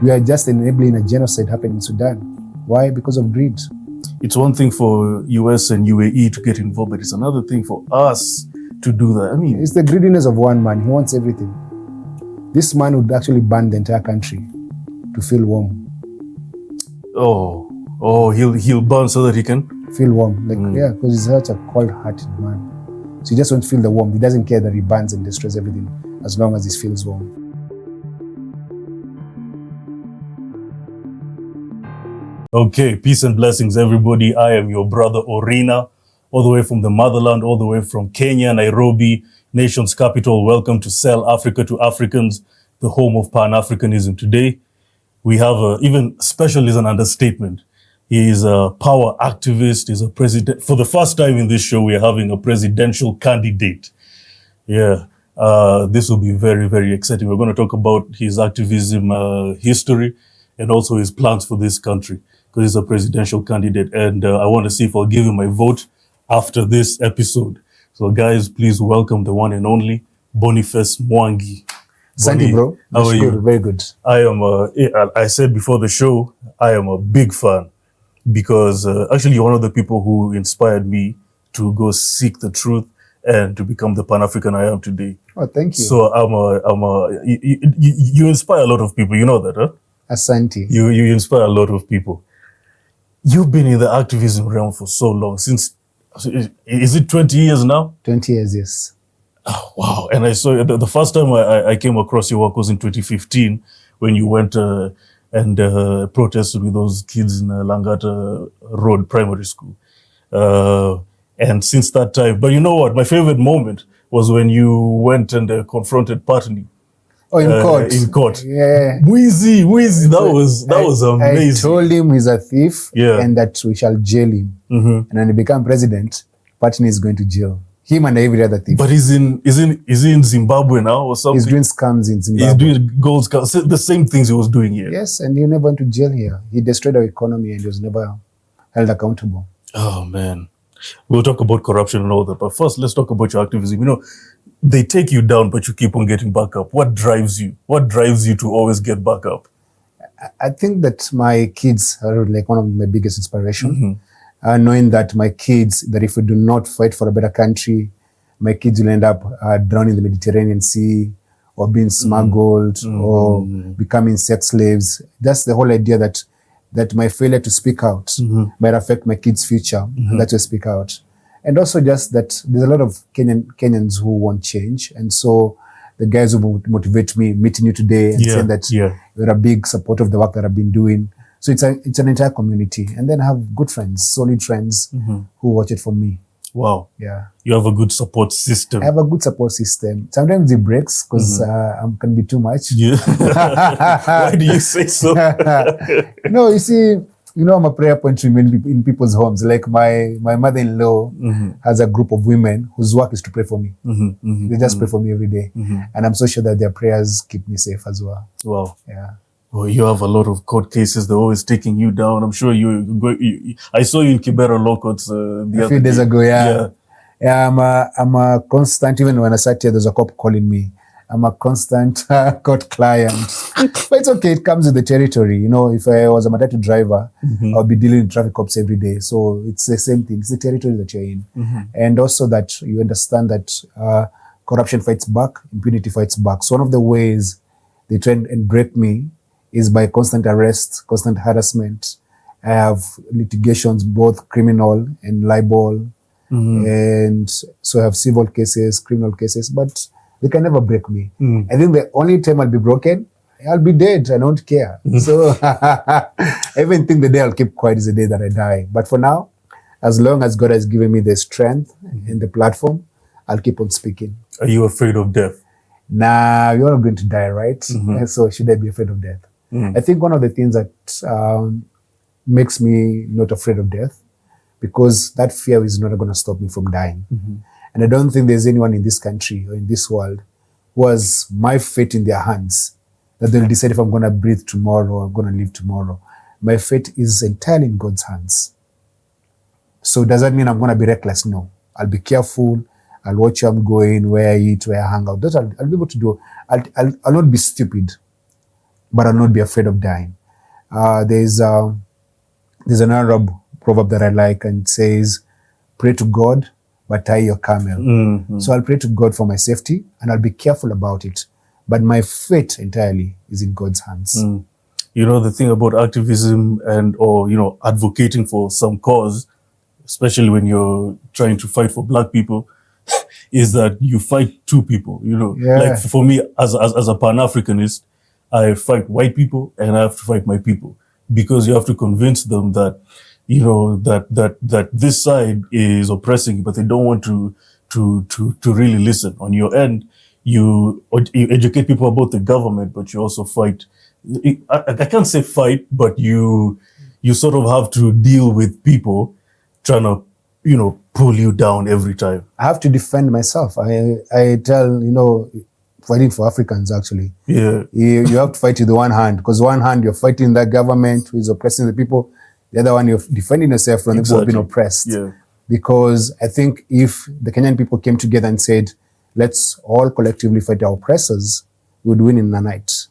We are just enabling a genocide happening in Sudan. Why? Because of greed. It's one thing for US and UAE to get involved, but it's another thing for us to do that. I mean, it's the greediness of one man. He wants everything. This man would actually ban the entire country to feel warm. Oh, he'll burn so that he can feel warm. Yeah, because he's such a cold-hearted man. So he just wants to feel the warmth. He doesn't care that he burns and destroys everything as long as he feels warm. Okay, peace and blessings, everybody. I am your brother Orina, all the way from the motherland, all the way from Kenya, Nairobi, nation's capital. Welcome to Sell Afrika to Africans, the home of Pan-Africanism. Today, we have even special is an understatement. He is a power activist. He's a president. For the first time in this show, we are having a presidential candidate. Yeah, this will be very, very exciting. We're going to talk about his activism history and also his plans for this country, because he's a presidential candidate. And I want to see if I'll give him my vote after this episode. So guys, please welcome the one and only Boniface Mwangi. Thank you, bro. How are you? Very good. I said before the show, I am a big fan because actually you're one of the people who inspired me to go seek the truth and to become the Pan-African I am today. Oh, thank you. So you inspire a lot of people. You know that, huh? Asante. You inspire a lot of people. You've been in the activism realm for so long, since, is it 20 years now? 20 years, yes. Oh, wow. And I saw the first time I came across your work was in 2015 when you went and protested with those kids in Langata Road Primary School. And since that time, but you know what? My favorite moment was when you went and confronted Patni. Oh, in court. In court. Yeah. Mzee, that was amazing. I told him he's a thief, and that we shall jail him. And when he becomes president, Patni is going to jail. Him and every other thief. But is he in Zimbabwe now or something? He's doing scams in Zimbabwe. He's doing gold scams, the same things he was doing here. Yes, and he never went to jail here. He destroyed our economy and he was never held accountable. Oh, man. We'll talk about corruption and all that. But first, let's talk about your activism. You know, they take you down, but you keep on getting back up. What drives you? What drives you to always get back up? I think that my kids are like one of my biggest inspiration. Knowing that my kids, that if we do not fight for a better country, my kids will end up drowning in the Mediterranean Sea or being smuggled or becoming sex slaves. That's the whole idea that my failure to speak out might affect my kids' future. And that's why I speak out. And also just that there's a lot of Kenyans who want change. And so the guys who motivate me, meeting you today and saying that you're a big supporter of the work that I've been doing. So it's an entire community. And then I have good friends, solid friends who watch it for me. Wow. Yeah. You have a good support system. I have a good support system. Sometimes it breaks because I can be too much. Yeah. Why do you say so? No, you see, I'm a prayer point in people's homes. Like my mother-in-law has a group of women whose work is to pray for me. They just pray for me every day. And I'm so sure that their prayers keep me safe as well. Wow. Yeah. Well, you have a lot of court cases. They're always taking you down. I'm sure I saw you in Kibera Law Courts a few days ago. Yeah, I'm a constant. Even when I sat here, there's a cop calling me. I'm a constant court client. But it's okay. It comes with the territory. If I was a matatu driver, I'll be dealing with traffic cops every day. So it's the same thing. It's the territory that you're in, and also that you understand that corruption fights back, impunity fights back. So one of the ways they try and break me is by constant arrest, constant harassment. I have litigations, both criminal and libel. And so I have civil cases, criminal cases, but they can never break me. I think the only time I'll be broken, I'll be dead. I don't care. So I even think the day I'll keep quiet is the day that I die. But for now, as long as God has given me the strength and the platform, I'll keep on speaking. Are you afraid of death? Nah, you're not going to die, right? So should I be afraid of death? I think one of the things that makes me not afraid of death, because that fear is not going to stop me from dying. And I don't think there's anyone in this country or in this world who has my fate in their hands, that they'll decide if I'm going to breathe tomorrow or I'm going to live tomorrow. My fate is entirely in God's hands. So does that mean I'm going to be reckless? No. I'll be careful. I'll watch where I'm going, where I eat, where I hang out. That I'll be able to do. I'll not be stupid. but I'll not be afraid of dying. There's an Arab proverb that I like, and it says, pray to God, but tie your camel. So I'll pray to God for my safety, and I'll be careful about it. But my fate entirely is in God's hands. You know, the thing about activism or advocating for some cause, especially when you're trying to fight for black people, is that you fight two people, Like for me, as a Pan-Africanist, I fight white people and I have to fight my people, because you have to convince them that, that this side is oppressing you, but they don't want to really listen. On your end, you educate people about the government, but you also fight. I can't say fight, but you sort of have to deal with people trying to, pull you down every time. I have to defend myself. I tell, fighting for Africans, actually. Yeah. You have to fight with one hand, because one hand you're fighting that government who is oppressing the people. The other one, you're defending yourself from the people who have been oppressed. Yeah. Because I think if the Kenyan people came together and said, let's all collectively fight our oppressors, we would win in a night,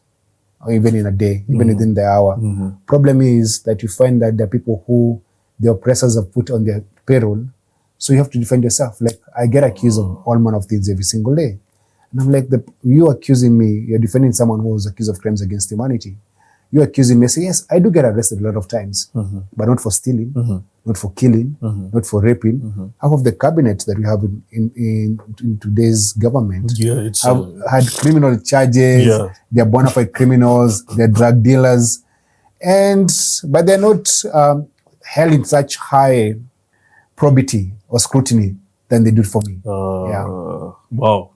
or even in a day, even within the hour. Problem is that you find that there are people who the oppressors have put on their payroll, so you have to defend yourself. Like, I get accused of all manner of things every single day. And I'm like, you accusing me, you're defending someone who was accused of crimes against humanity. You're accusing me, I say, yes, I do get arrested a lot of times, but not for stealing, not for killing, not for raping. Half of the cabinet that we have in today's government have had criminal charges, they're bona fide criminals, they're drug dealers, but they're not held in such high probity or scrutiny than they do for me. Wow.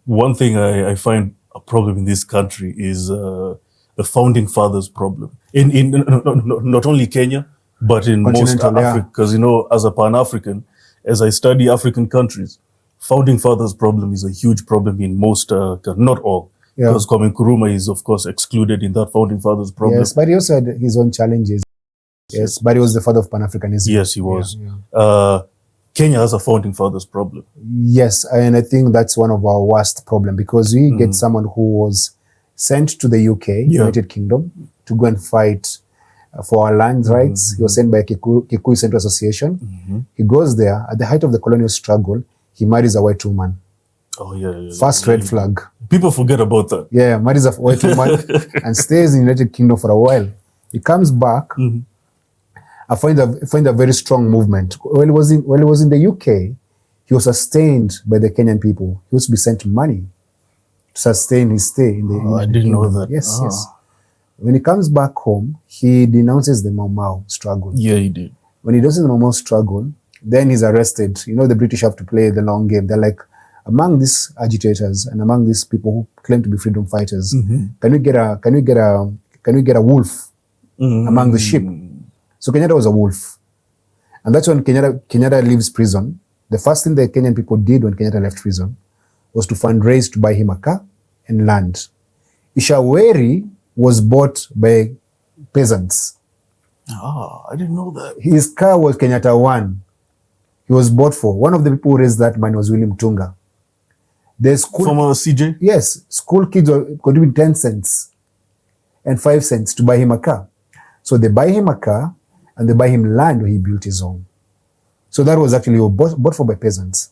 One thing I find a problem in this country is the founding fathers problem. In not only Kenya, but in most Africa. Because, as a Pan-African, as I study African countries, founding fathers problem is a huge problem in most, not all. Because Kwame Nkrumah is, of course, excluded in that founding fathers problem. Yes, but he also had his own challenges. Yes, but he was the father of Pan-Africanism. Yes, he was. Kenya has a founding fathers problem. Yes, and I think that's one of our worst problems, because we get someone who was sent to the UK, United Kingdom, to go and fight for our land rights. He was sent by Kikuyu Central Association. He goes there at the height of the colonial struggle. He marries a white woman. First red flag. People forget about that. Yeah, marries a white woman and stays in the United Kingdom for a while. He comes back. I find a very strong movement. When he was in the UK, he was sustained by the Kenyan people. He used to be sent money to sustain his stay in the I didn't know that. Yes, yes. When he comes back home, he denounces the Mau Mau struggle. Yeah, he did. When he does the Mau Mau struggle, then he's arrested. The British have to play the long game. They're like, among these agitators and among these people who claim to be freedom fighters, can we get a wolf among the sheep? So Kenyatta was a wolf. And that's when Kenyatta leaves prison. The first thing the Kenyan people did when Kenyatta left prison was to fundraise to buy him a car and land. Ishaweri was bought by peasants. I didn't know that. His car was Kenyatta 1. He was bought for. One of the people who raised that money was William Tunga. The school, from CJ? Yes. School kids were contributing 10 cents and 5 cents to buy him a car. So they buy him a car and they buy him land where he built his own. So that was actually bought for by peasants.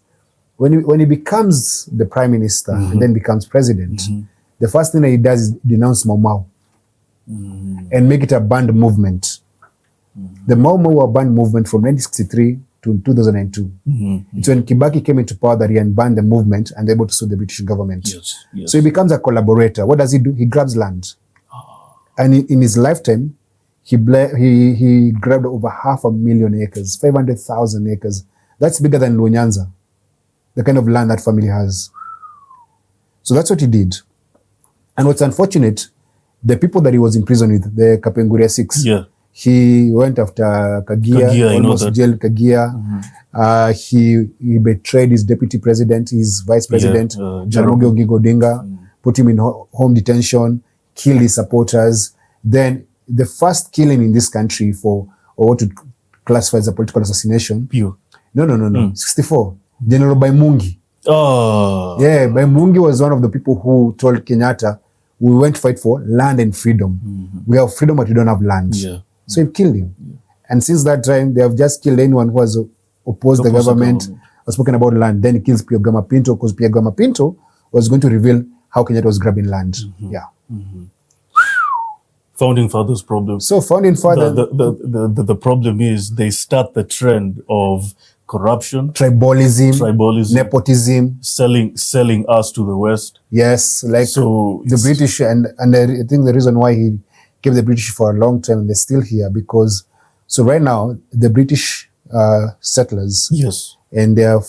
When he becomes the prime minister and then becomes president, the first thing that he does is denounce Mau Mau and make it a banned movement. The Mau Mau were banned movement from 1963 to 2002. It's when Kibaki came into power that he unbanned the movement and able to sue the British government. So he becomes a collaborator. What does he do? He grabs land. And in his lifetime, he grabbed over 500,000 acres, 500,000 acres. That's bigger than Lunyanza, the kind of land that family has. So that's what he did. And what's unfortunate, the people that he was in prison with, the Kapenguria 6, he went after Kagia, almost jailed Kagia. He betrayed his deputy president, his vice president, Jaramogi Oginga Odinga, put him in home detention, killed his supporters. Then the first killing in this country for what to classify as a political assassination. No. 64. General Baimungi. Yeah, Baimungi was one of the people who told Kenyatta, we went to fight for land and freedom. We have freedom, but we don't have land. So he killed him. And since that time, they have just killed anyone who has opposed the government or spoken about land. Then he kills Pierre Gama Pinto, because Pierre Gama Pinto was going to reveal how Kenyatta was grabbing land. Founding fathers' problem. So founding father, the problem is they start the trend of corruption, tribalism, nepotism, selling us to the West. Yes, like so the British, and I think the reason why he gave the British for a long time and they're still here, because so right now the British settlers, and their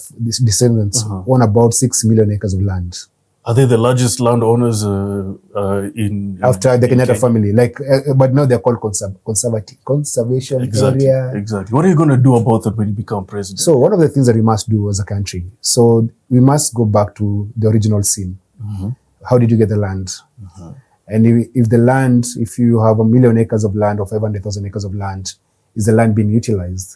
descendants own about 6 million acres of land. Are they the largest landowners after the Kenyatta family? Like, but now they're called conservation area. Exactly. What are you going to do about that when you become president? So one of the things that we must do as a country, so we must go back to the original scene. How did you get the land? And if the land, if you have 1 million acres of land or 500,000 acres of land, is the land being utilized?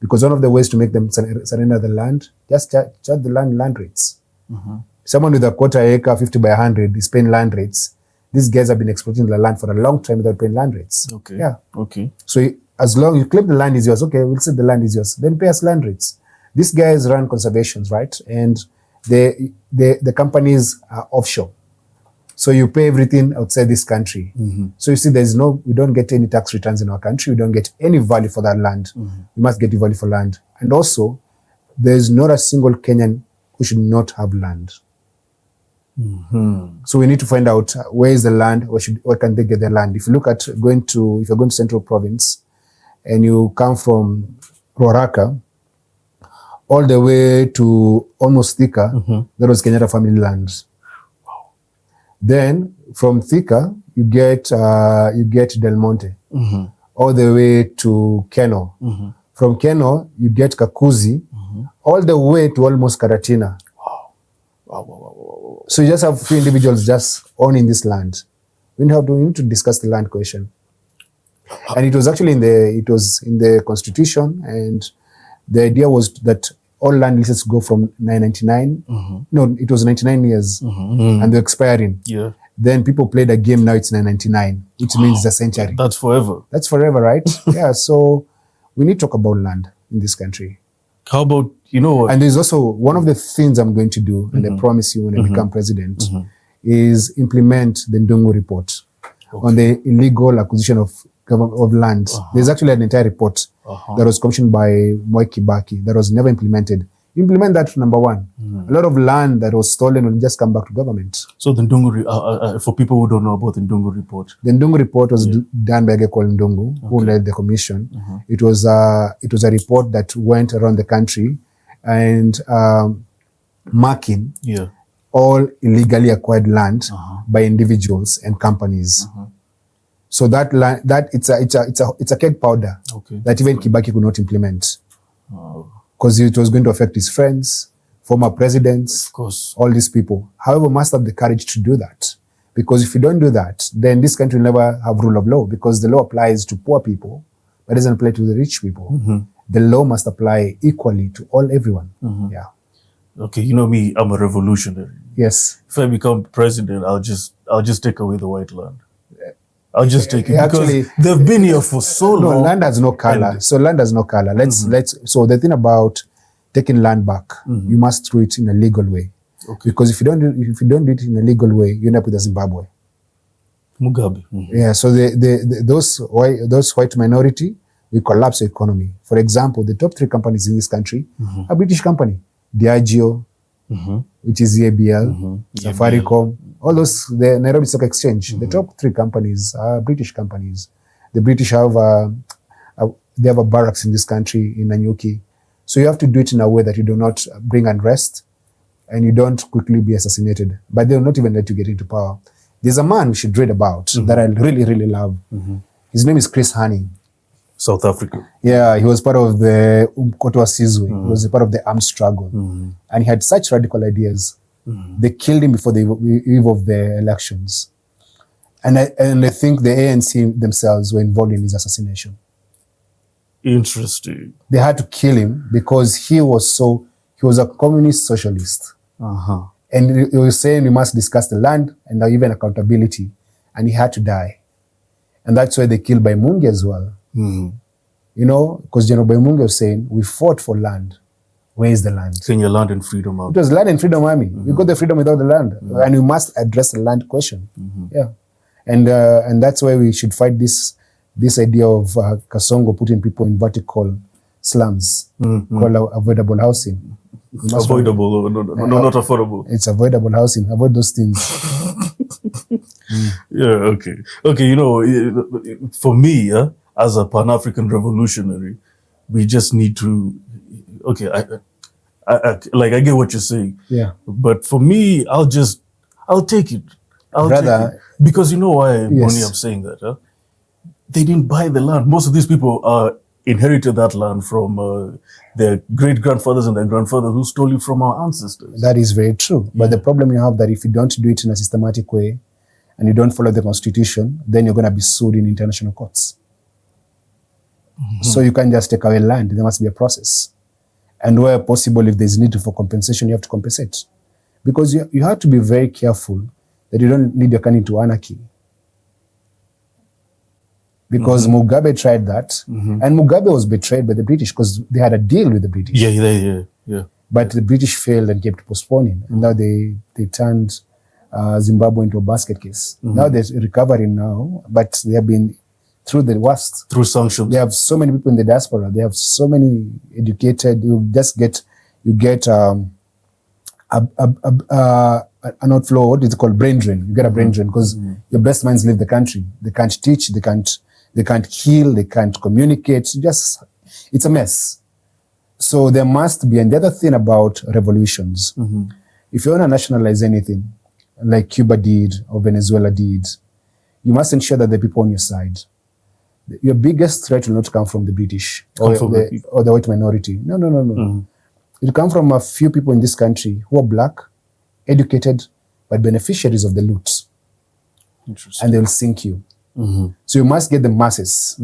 Because one of the ways to make them surrender the land, just charge the land rates. Someone with a quarter acre, 50 by 100, is paying land rates. These guys have been exploiting the land for a long time without paying land rates. So as long you claim the land is yours, okay, we'll say the land is yours, then pay us land rates. These guys run conservations, right? And the companies are offshore. So you pay everything outside this country. So you see, we don't get any tax returns in our country. We don't get any value for that land. We must get the value for land. And also, there's not a single Kenyan who should not have land. So we need to find out where is the land, where can they get their land. If you look at if you're going to Central Province and you come from Ruaraka all the way to almost Thika, that was Kenyatta family land. Then from Thika, you get Del Monte, all the way to Keno. From Keno, you get Kakuzi, all the way to almost Karatina. So you just have few individuals just owning this land. We need to discuss the land question. And it was actually in the constitution, and the idea was that all land leases go from 999. No, it was 99 years, and they're expiring. Then people played a game, now it's 999, which means a century. That's forever. That's forever, right? So we need to talk about land in this country. How about, and there's also one of the things I'm going to do, and I promise you when I become president, is implement the Ndungu report on the illegal acquisition of land. There's actually an entire report that was commissioned by Moi Kibaki that was never implemented. Implement that, number one. A lot of land that was stolen will just come back to government. So the Ndungu, for people who don't know about the Ndungu report. The Ndungu report was done by a guy called Ndungu, who led the commission. It was a report that went around the country and marking all illegally acquired land by individuals and companies. So that land, it's a keg powder that even Kibaki could not implement. Because it was going to affect his friends, former presidents, of course, all these people. However, must have the courage to do that. Because if you don't do that, then this country will never have rule of law, because the law applies to poor people, but doesn't apply to the rich people. The law must apply equally to everyone. Okay, you know me, I'm a revolutionary. Yes. If I become president, I'll just take away the white land. I'll just take it, actually, because they've been here for so long. No, land has no color. So land has no color. So the thing about taking land back, you must do it in a legal way. Because if you don't do it in a legal way, you end up with a Zimbabwe. Mugabe. Yeah. So those white minority will collapse the economy. For example, the top 3 companies in this country are British company. Diageo, which is ABL, Safaricom, all those, the Nairobi Stock Exchange. The top 3 companies are British companies. The British have a barracks in this country, in Nanyuki. So you have to do it in a way that you do not bring unrest and you don't quickly be assassinated. But they will not even let you get into power. There's a man we should read about that I really, really love. His name is Chris Hani. South Africa. Yeah, he was part of the Umkhonto Sizwe. He was a part of the armed struggle. And he had such radical ideas. They killed him before the eve of the elections. And I think the ANC themselves were involved in his assassination. Interesting. They had to kill him because he was a communist socialist. And he was saying we must discuss the land and even accountability. And he had to die. And that's why they killed Mwangi as well. You know, because General Mwangi was saying, we fought for land. Where is the land? Kenya Land and Freedom Army. It was Land and Freedom Army. We got the freedom without the land. And we must address the land question. Yeah. And that's why we should fight this idea of Kasongo putting people in vertical slums called avoidable housing. Avoidable, no, not affordable. It's avoidable housing. Avoid those things. Yeah, okay. Okay, you know, for me, as a Pan-African revolutionary, we just need to, okay, I get what you're saying. Yeah. But for me, I'll take it. Take it. Because you know why, Bonnie, I'm saying that? They didn't buy the land. Most of these people inherited that land from their great-grandfathers and their grandfathers who stole it from our ancestors. That is very true. But the problem you have that if you don't do it in a systematic way and you don't follow the constitution, then you're going to be sued in international courts. So you can't just take away land. There must be a process. And where possible, if there's need for compensation, you have to compensate. Because you have to be very careful that you don't lead your country into anarchy. Because Mugabe tried that, and Mugabe was betrayed by the British because they had a deal with the British. Yeah. But the British failed and kept postponing. And now they turned Zimbabwe into a basket case. Now they're recovering now, but they have been through the worst. Through sanctions. They have so many people in the diaspora. They have so many educated. You get an outflow. What is it called? Brain drain. You get a brain drain because your best minds leave the country. They can't teach. They can't heal. They can't communicate. It's a mess. So there must be, and the other thing about revolutions, if you want to nationalize anything, like Cuba did or Venezuela did, you must ensure that the people on your side. Your biggest threat will not come from the British or the white minority. No. It will come from a few people in this country who are black, educated, but beneficiaries of the loot. Interesting. And they will sink you. So you must get the masses,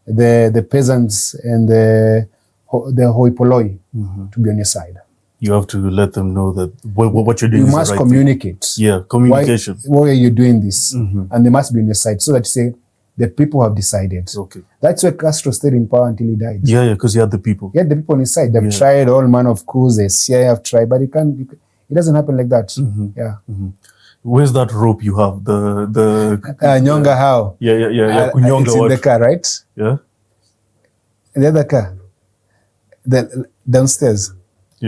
the peasants and the hoi polloi to be on your side. You have to let them know that what you're doing you is must the right communicate. thing. Yeah, communication. Why are you doing this? And they must be on your side so that you say, the people have decided. Okay. That's why Castro stayed in power until he died. Yeah, because he had the people. He had the people on his side. They've tried all manner of coups. The CIA have tried, but it doesn't happen like that. Yeah. Where's that rope you have? The Nyonga how? Yeah. Kunyonga it's in the car, right? Yeah. In the other car. Downstairs.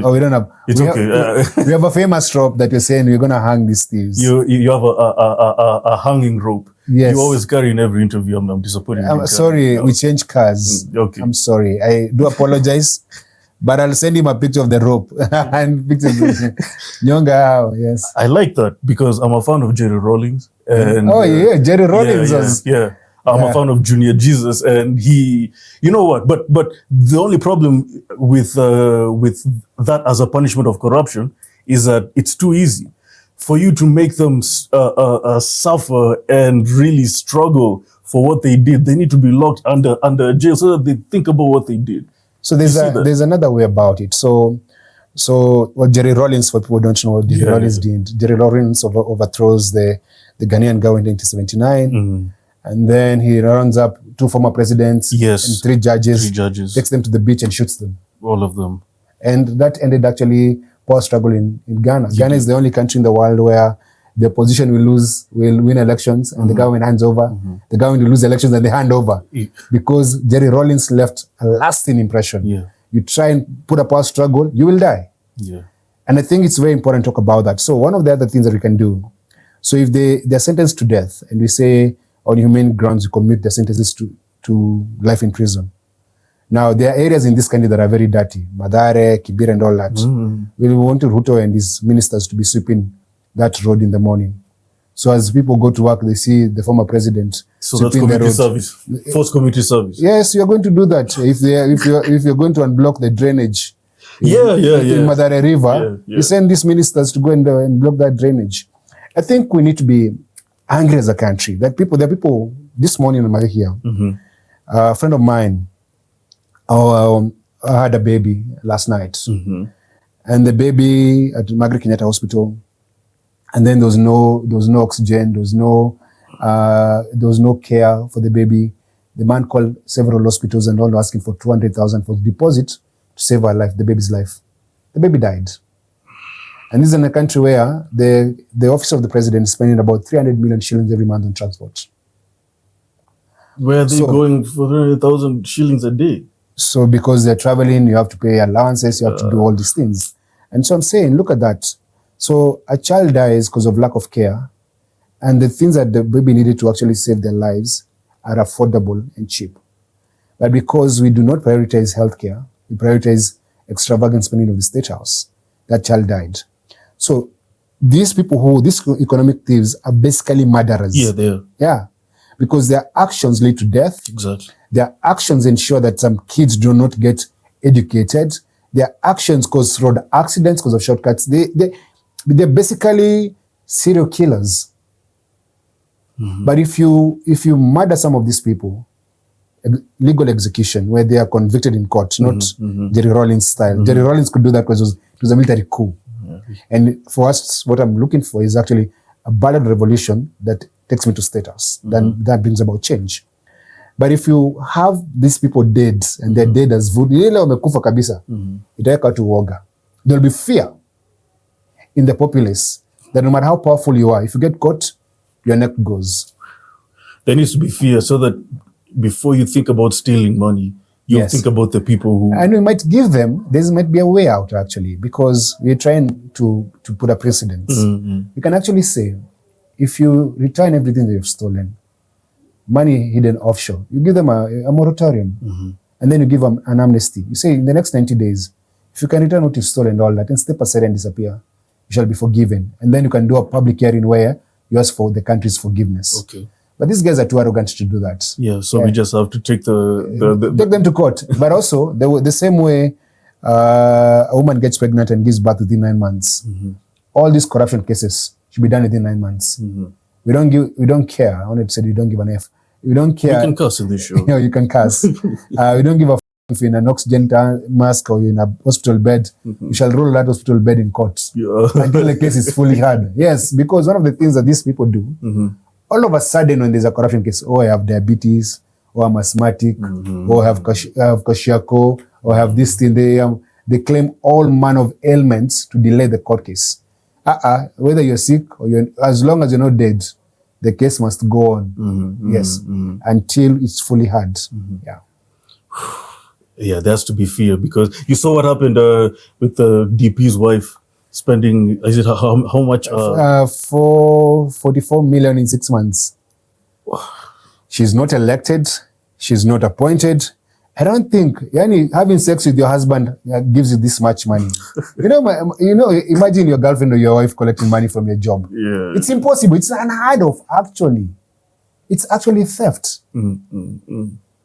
Oh, we don't have. It's okay. We have a famous rope that you're saying we're going to hang these thieves. You have a hanging rope. Yes. You always carry in every interview. I'm disappointed. I'm sorry, we changed cars. Okay. I'm sorry. I do apologize, but I'll send him a picture of the rope and pictures of Nyonga. Yes. I like that because I'm a fan of Jerry Rawlings. And, Jerry Rawlings was. Yeah. I'm a fan of Junior Jesus, and he, you know what? But the only problem with that as a punishment of corruption is that it's too easy for you to make them suffer and really struggle for what they did. They need to be locked under jail so that they think about what they did. So there's another way about it. So what Jerry Rawlings, for people who don't know what Jerry Rawlings did, Jerry Rawlings overthrows the Ghanaian government in 1979. And then he rounds up 2 former presidents and 3 judges, takes them to the beach and shoots them. All of them. And that ended actually power struggle in Ghana. Ghana is the only country in the world where the opposition will win elections and the government hands over. The government will lose elections and they hand over. Because Jerry Rawlings left a lasting impression. You try and put a power struggle, you will die. And I think it's very important to talk about that. So one of the other things that we can do, so if they're sentenced to death and we say, on humane grounds, you commute their sentences to life in prison. Now, there are areas in this country that are very dirty. Madare, Kibera and all that. We want Ruto and his ministers to be sweeping that road in the morning. So as people go to work, they see the former president sweeping the road. Service, forced community service. Yes, you're going to do that. If you're going to unblock the drainage in Madare River, you send these ministers to go and block that drainage. I think we need to be angry as a country. There are people this morning I'm here. A friend of mine had a baby last night. And the baby at Margaret Kenyatta Hospital And then there was no oxygen, there was no care for the baby. The man called several hospitals and all asking for 200,000 for deposit to save her life, the baby's life. The baby died. And this is in a country where the office of the president is spending about 300 million shillings every month on transport. Where are they going for 300,000 shillings a day? So because they're traveling, you have to pay allowances, you have to do all these things. And so I'm saying, look at that. So a child dies because of lack of care, and the things that the baby needed to actually save their lives are affordable and cheap. But because we do not prioritize healthcare, we prioritize extravagant spending of the state house, that child died. So these people these economic thieves are basically murderers. Yeah, they are. Yeah. Because their actions lead to death. Exactly. Their actions ensure that some kids do not get educated. Their actions cause road accidents because of shortcuts. They're basically serial killers. Mm-hmm. But if you murder some of these people, legal execution where they are convicted in court, not Jerry Rawlings style. Jerry Rawlings could do that because it was a military coup. Yeah. And for us, what I'm looking for is actually a ballad revolution that takes me to status. Then that brings about change. But if you have these people dead and they're dead as food, wamekufa kabisa, itaweka watu uoga. There'll be fear in the populace that no matter how powerful you are, if you get caught, your neck goes. There needs to be fear so that before you think about stealing money, you think about the people who... And we might give them, there might be a way out actually, because we're trying to put a precedent. You can actually say, if you return everything that you've stolen, money hidden offshore, you give them a moratorium, and then you give them an amnesty. You say in the next 90 days, if you can return what you've stolen and all that, and step aside and disappear, you shall be forgiven. And then you can do a public hearing where you ask for the country's forgiveness. Okay. But these guys are too arrogant to do that. Yeah, so we just have to take take them to court. But also, the same way a woman gets pregnant and gives birth within 9 months, all these corruption cases should be done within 9 months. We don't care. I wanted to say we don't give an F. We don't care. You can curse in this show. You can curse. We don't give a f if you're in an oxygen mask or you're in a hospital bed. You shall roll that hospital bed in court until the case is fully heard. Yes, because one of the things that these people do, all of a sudden when there's a corruption case, I have diabetes, or I'm asthmatic, or I have kwashiorkor, or I have this thing, they claim all manner of ailments to delay the court case. Whether you're sick or as long as you're not dead, the case must go on. Until it's fully heard. Yeah, there has to be fear because you saw what happened with the DP's wife spending, is it how much? 44 million in 6 months. She's not elected. She's not appointed. I don't think having sex with your husband gives you this much money. Imagine your girlfriend or your wife collecting money from your job. Yeah. It's impossible. It's unheard of, actually. It's actually theft.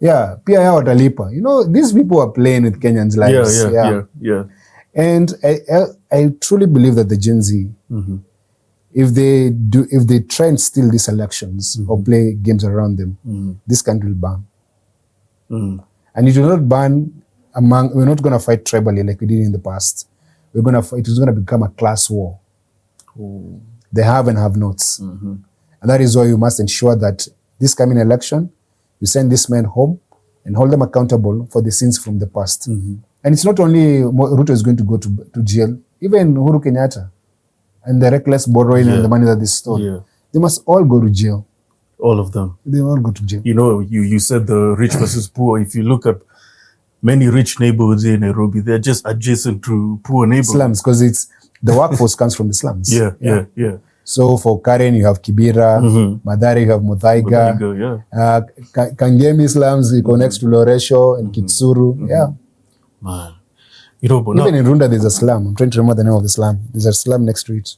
Yeah, pia yao watalipa. These people are playing with Kenyans' lives. Yeah. And I truly believe that the Gen Z, if they try and steal these elections or play games around them, this country will burn. And it will not burn we're not going to fight tribally like we did in the past. It is going to become a class war. The have and have nots. And that is why you must ensure that this coming election, you send these men home and hold them accountable for the sins from the past. And it's not only Ruto is going to go to jail, even Uhuru Kenyatta and the reckless borrowing and the money that they stole. They must all go to jail. All of them. They all go to jail. You said the rich versus poor. If you look at many rich neighborhoods in Nairobi, they're just adjacent to poor neighborhoods. Slums, because the workforce comes from the slums. Yeah. So for Karen, you have Kibera, Mathare, you have Muthaiga, Kangemi slums, you go next to Loresho and Kitsuru. Man. Even in Runda, there's a slum. I'm trying to remember the name of the slum. There's a slum next to it.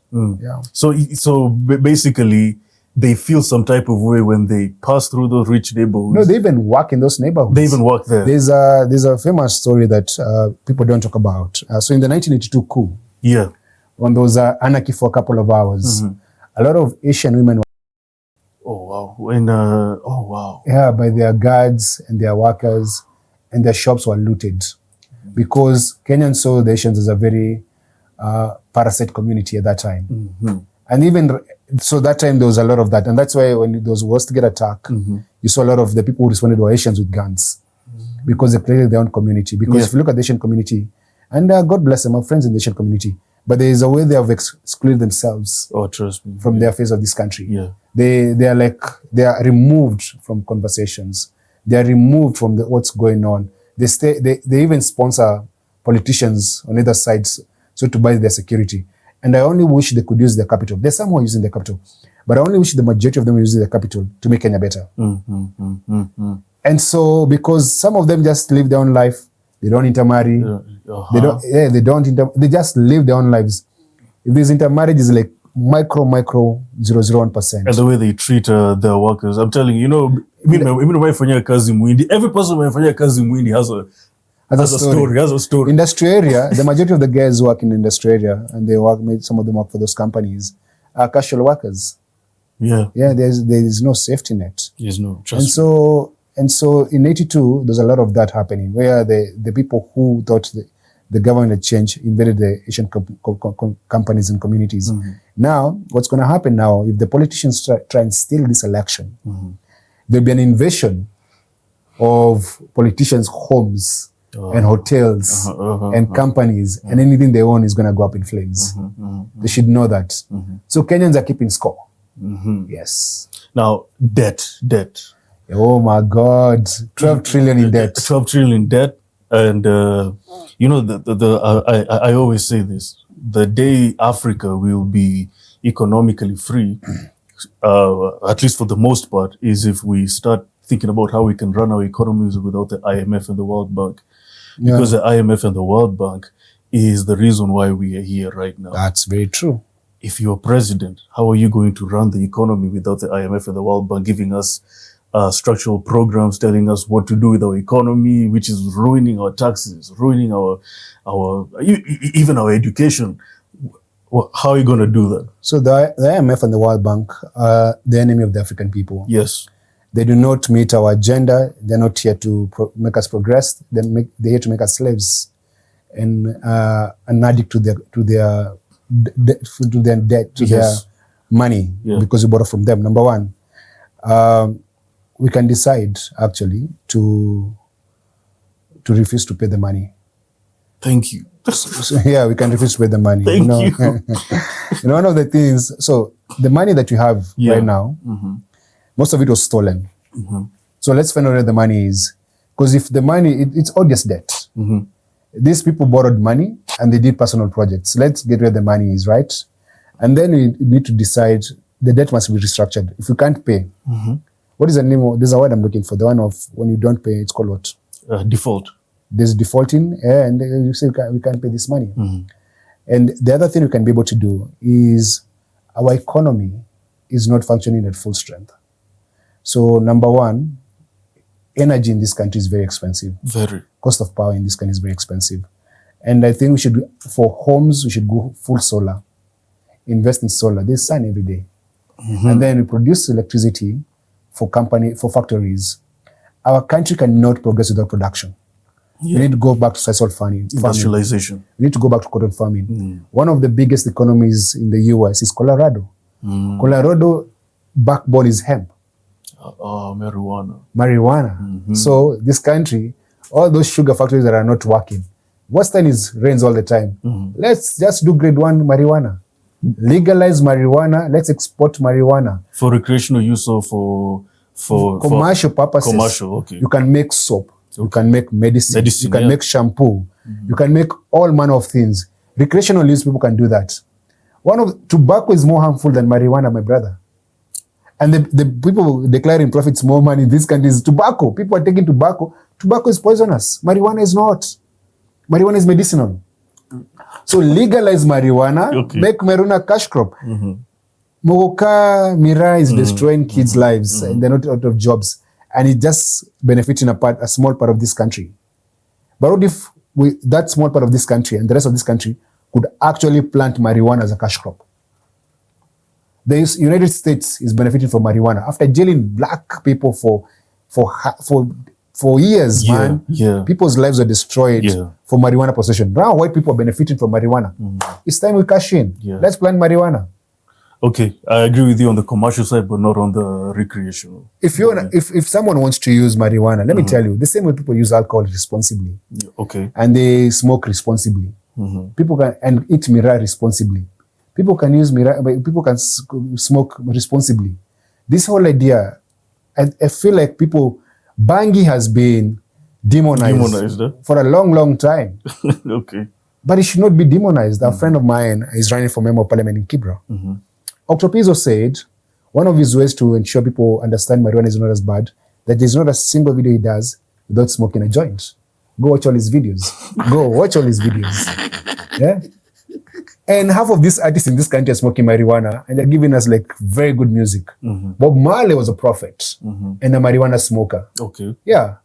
So basically, they feel some type of way when they pass through those rich neighborhoods. No, they even work in those neighborhoods. They even work there. There's a famous story that people don't talk about. So in the 1982 coup, when there was anarchy for a couple of hours, a lot of Asian women were by their guards and their workers, and their shops were looted because Kenyans saw the Asians as a very parasite community at that time. And even so, that time there was a lot of that, and that's why when there was Westgate attack, you saw a lot of the people who responded were Asians with guns, because they created their own community. Because if you look at the Asian community, and God bless them, our friends in the Asian community, but there is a way they have excluded themselves from their face of this country. They are removed from conversations. They are removed from what's going on. They even sponsor politicians on either sides so to buy their security. And I only wish they could use their capital. There's some who are using their capital, but I only wish the majority of them are using their capital to make Kenya better. And so, because some of them just live their own life, they don't intermarry. They just live their own lives. If there's intermarriage, is like micro 0.01%. And the way they treat their workers, I'm telling you, even when kazi mwindi, every person when kazi mwindi has a story. Industry area, the majority of the guys work in industry area, and some of them work for those companies, are casual workers. There is no safety net. There's no trust. And so in 82, there's a lot of that happening, where the people who thought the government had changed invaded the Asian companies and communities. Now, what's going to happen now, if the politicians try and steal this election, there'll be an invasion of politicians' homes and hotels and companies, and anything they own is going to go up in flames. They should know that. So Kenyans are keeping score. Yes. Now, debt. Oh my God, 12 trillion in debt. 12 trillion in debt. And, I always say this, the day Africa will be economically free, at least for the most part, is if we start thinking about how we can run our economies without the IMF and the World Bank. Because the IMF and the World Bank is the reason why we are here right now. That's very true. If you're president, how are you going to run the economy without the IMF and the World Bank giving us structural programs, telling us what to do with our economy, which is ruining our taxes, ruining our even our education? How are you going to do that? So the IMF and the World Bank are the enemy of the African people. Yes. They do not meet our agenda. They're not here to make us progress. They're here to make us slaves and an addict to their debt, to their money, because we borrow from them. Number one, we can decide actually to refuse to pay the money. Thank you. So, we can refuse to pay the money. Thank you. One of the things, so the money that we have right now, most of it was stolen. So let's find out where the money is. Because if the money, it's odious debt. These people borrowed money and they did personal projects. Let's get where the money is, right? And then we need to decide the debt must be restructured. If you can't pay, what is the name of, there's a word I'm looking for, the one of when you don't pay, it's called what? Default. There's defaulting, and you say we can't pay this money. And the other thing we can be able to do is our economy is not functioning at full strength. So number one, energy in this country is very expensive. Very. Cost of power in this country is very expensive. And I think we should, for homes, we should go full solar. Invest in solar. There's sun every day. And then we produce electricity for factories. Our country cannot progress without production. We need to go back to sisal farming. Industrialization. We need to go back to cotton farming. One of the biggest economies in the US is Colorado. Colorado backbone is hemp. Marijuana. So this country, all those sugar factories that are not working, Western rains all the time. Let's just do grade 1 marijuana. Legalize marijuana. Let's export marijuana. For recreational use or for commercial purposes. Commercial, okay. You can make soap. You can make medicine. You can make shampoo. You can make all manner of things. Recreational use, people can do that. Tobacco is more harmful than marijuana, my brother. And the people declaring profits more money in this country is tobacco. People are taking tobacco. Tobacco is poisonous. Marijuana is not. Marijuana is medicinal. So legalize marijuana, make marijuana cash crop. Mogoka Mira is destroying kids' lives and they're not out of jobs. And it just benefiting a small part of this country. But what if that small part of this country and the rest of this country could actually plant marijuana as a cash crop? The United States is benefiting from marijuana after jailing black people for years, man. People's lives are destroyed for marijuana possession. Now white people are benefiting from marijuana. It's time we cash in. Let's plant marijuana. Okay, I agree with you on the commercial side, but not on the recreational. If you wanna, if someone wants to use marijuana, let me tell you, the same way people use alcohol responsibly, Okay. and they smoke responsibly, people can and eat miraa responsibly. People can use miraa, but people can smoke responsibly. This whole idea, I feel like bangi has been demonized for a long, long time. Okay. But it should not be demonized. A friend of mine is running for member of parliament in Kibra. Octopizzo said one of his ways to ensure people understand marijuana is not as bad, that there's not a single video he does without smoking a joint. Go watch all his videos. Go watch all his videos. Yeah. And half of these artists in this country are smoking marijuana, and they're giving us like very good music. Bob Marley was a prophet and a marijuana smoker. Okay. Yeah.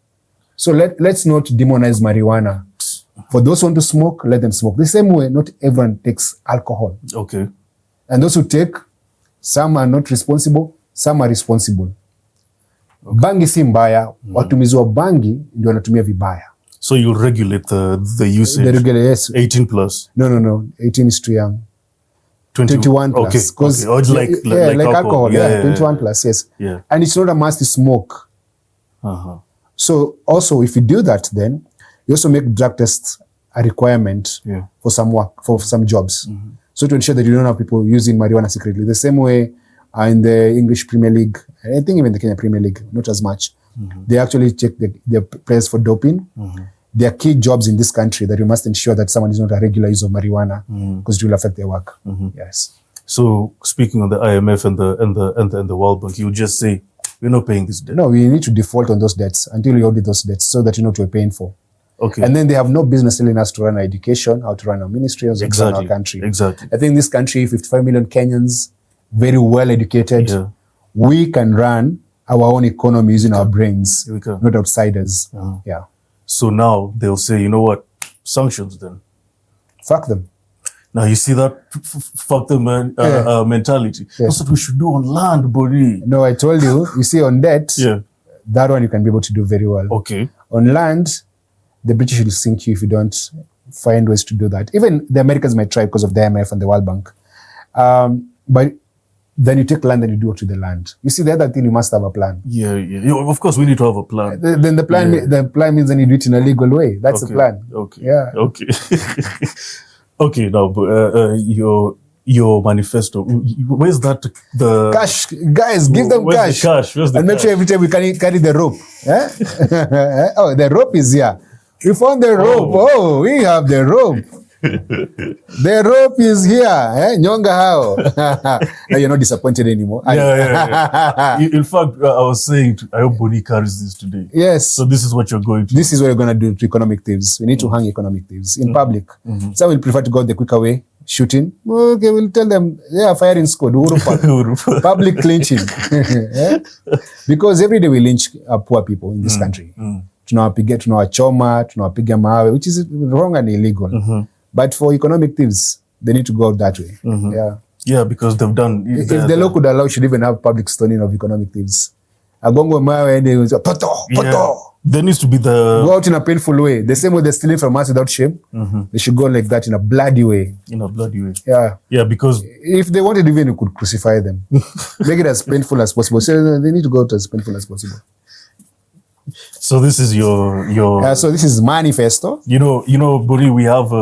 So let's not demonize marijuana. For those who want to smoke, let them smoke. The same way, not everyone takes alcohol. Okay. And those who take, some are not responsible, some are responsible. Okay. Bangi si mbaya, watumizi wa bangi ndio wanatumia vibaya. So you regulate the usage? The regulate, yes. 18 plus? No. 18 is too young. 21 plus. Okay. Or like alcohol. Yeah, 21 plus, yes. Yeah. And it's not a must to smoke. So also, if you do that, then you also make drug tests a requirement for some work, for some jobs. So to ensure that you don't have people using marijuana secretly. The same way in the English Premier League, I think even the Kenya Premier League, not as much. They actually check the players for doping. There are key jobs in this country that you must ensure that someone is not a regular user of marijuana because it will affect their work. Yes. So speaking of the IMF and the World Bank, you just say, we're not paying this debt. No, we need to default on those debts until you audit those debts so that you know what we're paying for. Okay. And then they have no business telling us to run our education, how to run our ministry, how to run our country. Exactly. I think this country, 55 million Kenyans, very well educated, we can run our own economy using our brains, not outsiders. Yeah. So now they'll say, you know what, sanctions then. Fuck them. Now you see that fuck them mentality. That's what we should do on land, buddy. No, I told you, you see on debt, that one you can be able to do very well. Okay. On land, the British will sink you if you don't find ways to do that. Even the Americans might try because of the IMF and the World Bank. But then you take land and you do it to the land. You see, the other thing, you must have a plan. Yeah. Of course, we need to have a plan. Then the plan means then you do it in a legal way. That's the plan. Okay. Yeah. Okay. Okay. Now, your manifesto. Where's that? The cash, guys. Give them cash. The cash? Where's the and cash? Make sure every time we carry the rope. Oh, the rope is here. We found the rope. Oh, we have the rope. The rope is here. Nyonga hao. Now you're not disappointed anymore. Yeah. In fact, I was saying, I hope Boni carries this today. Yes. So this is what you're going to do. This is what you're going to do to economic thieves. We need to hang economic thieves in public. Some will prefer to go the quicker way, shooting. Okay, we'll tell them, firing squad, public lynching. Because every day we lynch poor people in this country. Tunawachoma, tunawapiga mawe, which is wrong and illegal. But for economic thieves, they need to go out that way. Yeah, because they've done... If the law could allow, we should even have public stoning of economic thieves. Agongo mawe, and they will say, poto. There needs to be go out in a painful way. The same way they're stealing from us without shame. They should go like that in a bloody way. In a bloody way. Yeah. Yeah, because... If they wanted, even you could crucify them. Make it as painful as possible. So they need to go out as painful as possible. So this is your so this is Moneyfesto. You know, Bori, we have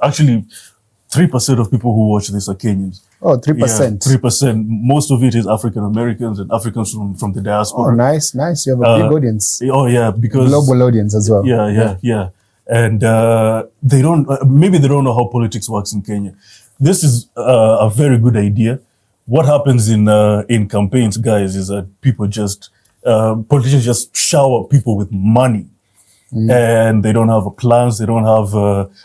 actually 3% of people who watch this are Kenyans. Oh, 3%. Yeah, 3%. Most of it is African Americans and Africans from the diaspora. Oh, nice. You have a big audience. Oh yeah, because global audience as well. Yeah. And they don't maybe they don't know how politics works in Kenya. This is a very good idea. What happens in campaigns, guys, is that people just politicians just shower people with money, and they don't have plans. They don't have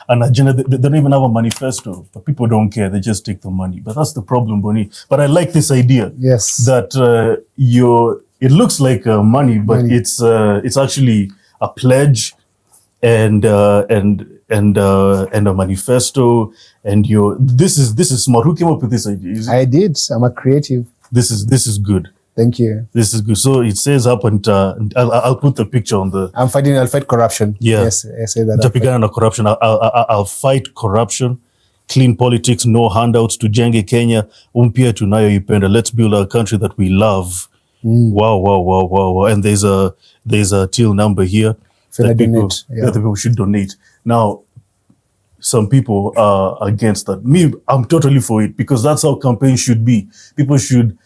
an agenda. They don't even have a manifesto. But people don't care. They just take the money. But that's the problem, Boni. But I like this idea. Yes. That it looks like money, but it's actually a pledge and a manifesto. And this is smart. Who came up with this idea? I did. I'm a creative. This is good. Thank you. This is good. So it says up, and I'll put the picture on the. I'll fight corruption. Yeah. Yes, I say that. Corruption. I'll fight corruption clean politics, no handouts, tujenge Kenya umpia tunayoipenda. Let's build our country that we love. Wow. And there's a till number here that people should donate. Now, some people are against that. Me, I'm totally for it, because that's how campaigns should be. People should,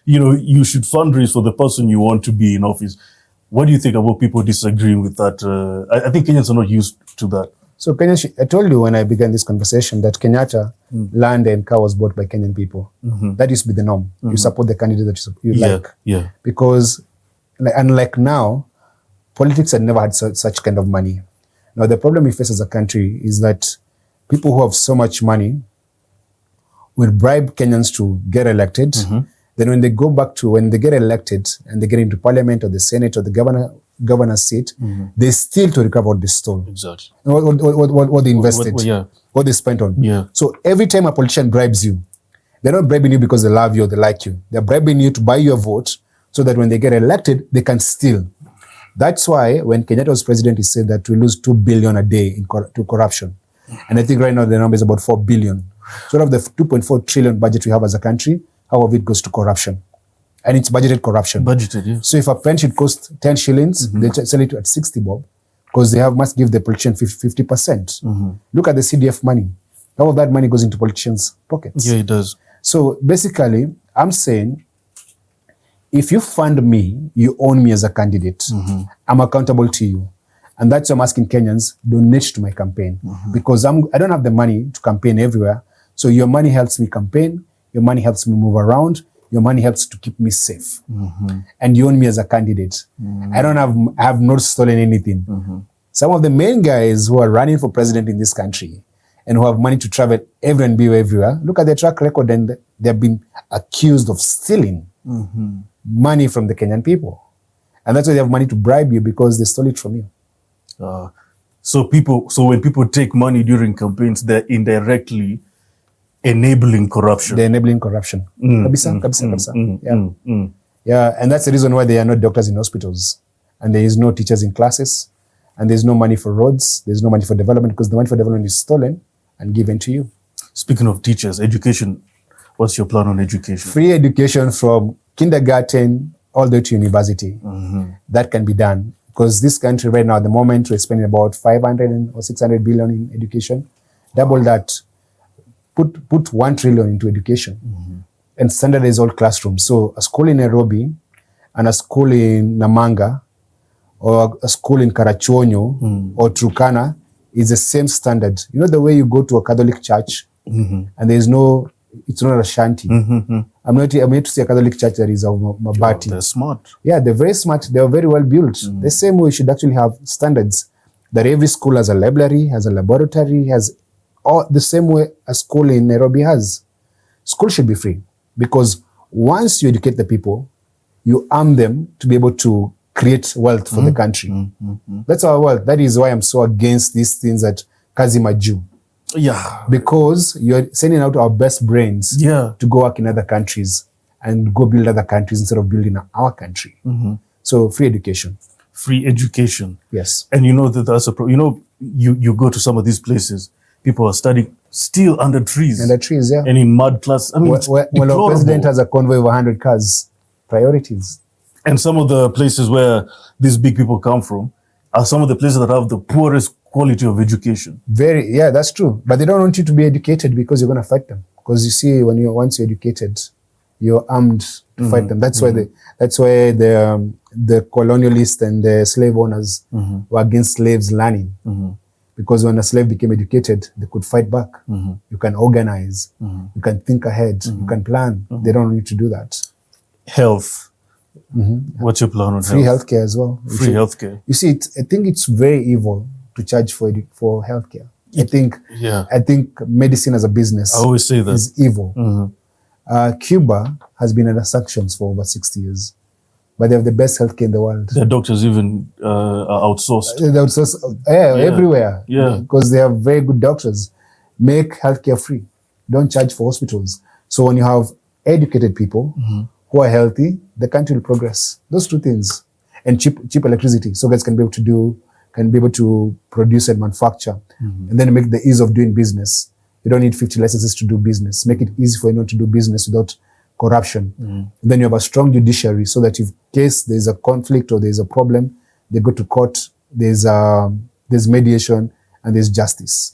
you should fundraise for the person you want to be in office. What do you think about people disagreeing with that? I think Kenyans are not used to that. So Kenyans, I told you when I began this conversation that Kenyatta, land and car was bought by Kenyan people. That used to be the norm. You support the candidate that you like. Yeah. Because unlike now, politics had never had such kind of money. Now, the problem we face as a country is that people who have so much money will bribe Kenyans to get elected. Then when they get elected and they get into parliament or the Senate or the governor's seat, they steal to recover what they stole. Exactly. What they invested, what they spent on. Yeah. So every time a politician bribes you, they're not bribing you because they love you or they like you. They're bribing you to buy your vote so that when they get elected, they can steal. That's why when Kenyatta was president, he said that we lose 2 billion a day to corruption. And I think right now the number is about 4 billion. So out of the 2.4 trillion budget we have as a country, half of it goes to corruption. And it's budgeted corruption. Yeah. So if a pen should cost 10 shillings, they sell it at 60 bob, because they must give the politician 50%. Look at the CDF money. All of that money goes into politicians' pockets. Yeah, it does. So basically, I'm saying, if you fund me, you own me as a candidate. I'm accountable to you. And that's why I'm asking Kenyans, donate to my campaign. Because I don't have the money to campaign everywhere. So your money helps me campaign. Your money helps me move around. Your money helps to keep me safe. And you own me as a candidate. I have not stolen anything. Some of the main guys who are running for president in this country and who have money to travel everywhere and be everywhere, look at their track record, and they've been accused of stealing money from the Kenyan people. And that's why they have money to bribe you, because they stole it from you. So when people take money during campaigns, they're indirectly enabling corruption. They're enabling corruption. Kabisa. Yeah, and that's the reason why there are no doctors in hospitals, and there is no teachers in classes, and there's no money for roads, there's no money for development, because the money for development is stolen and given to you. Speaking of teachers, education, what's your plan on education? Free education from kindergarten all the way to university. That can be done, because this country right now, at the moment, we're spending about 500 or 600 billion in education. Double that. Put 1 trillion into education and standardize all classrooms. So a school in Nairobi and a school in Namanga or a school in Karachuonyo or Turkana is the same standard. You know the way you go to a Catholic church and it's not a shanty. I'm yet to see a Catholic church that is of mabati. They're smart. Yeah, they're very smart. They're very well built. The same way we should actually have standards that every school has a library, has a laboratory, has the same way a school in Nairobi has. School should be free, because once you educate the people, you arm them to be able to create wealth for the country. That's our wealth. That is why I'm so against these things at Kazimaju. Yeah. Because you're sending out our best brains to go work in other countries and go build other countries instead of building our country. So free education. Free education. Yes. And you know that's a you go to some of these places, people are studying still under trees. Under trees, yeah. And in mud class. I mean, well, our president has a convoy of 100 cars. Priorities. And some of the places where these big people come from are some of the places that have the poorest quality of education. Yeah, that's true. But they don't want you to be educated, because you're going to fight them. Because you see, once you're educated, you're armed to fight them. That's why the colonialists and the slave owners were against slaves learning. Because when a slave became educated, they could fight back. You can organize. You can think ahead. You can plan. They don't need to do that. Health. What's your plan on free healthcare as well? Free healthcare. You see, I think it's very evil to charge for healthcare. I think medicine as a business, I always say that, is evil. Cuba has been under sanctions for over 60 years. But they have the best healthcare in the world. Their doctors even are outsourced. They're outsourced everywhere. Yeah. Because they have very good doctors. Make healthcare free. Don't charge for hospitals. So when you have educated people who are healthy, the country will progress. Those two things. And cheap electricity. So guys can be able to produce and manufacture. And then make the ease of doing business. You don't need 50 licenses to do business. Make it easy for anyone to do business without corruption. Then you have a strong judiciary so that if case there's a conflict or there's a problem, they go to court, there's mediation and there's justice.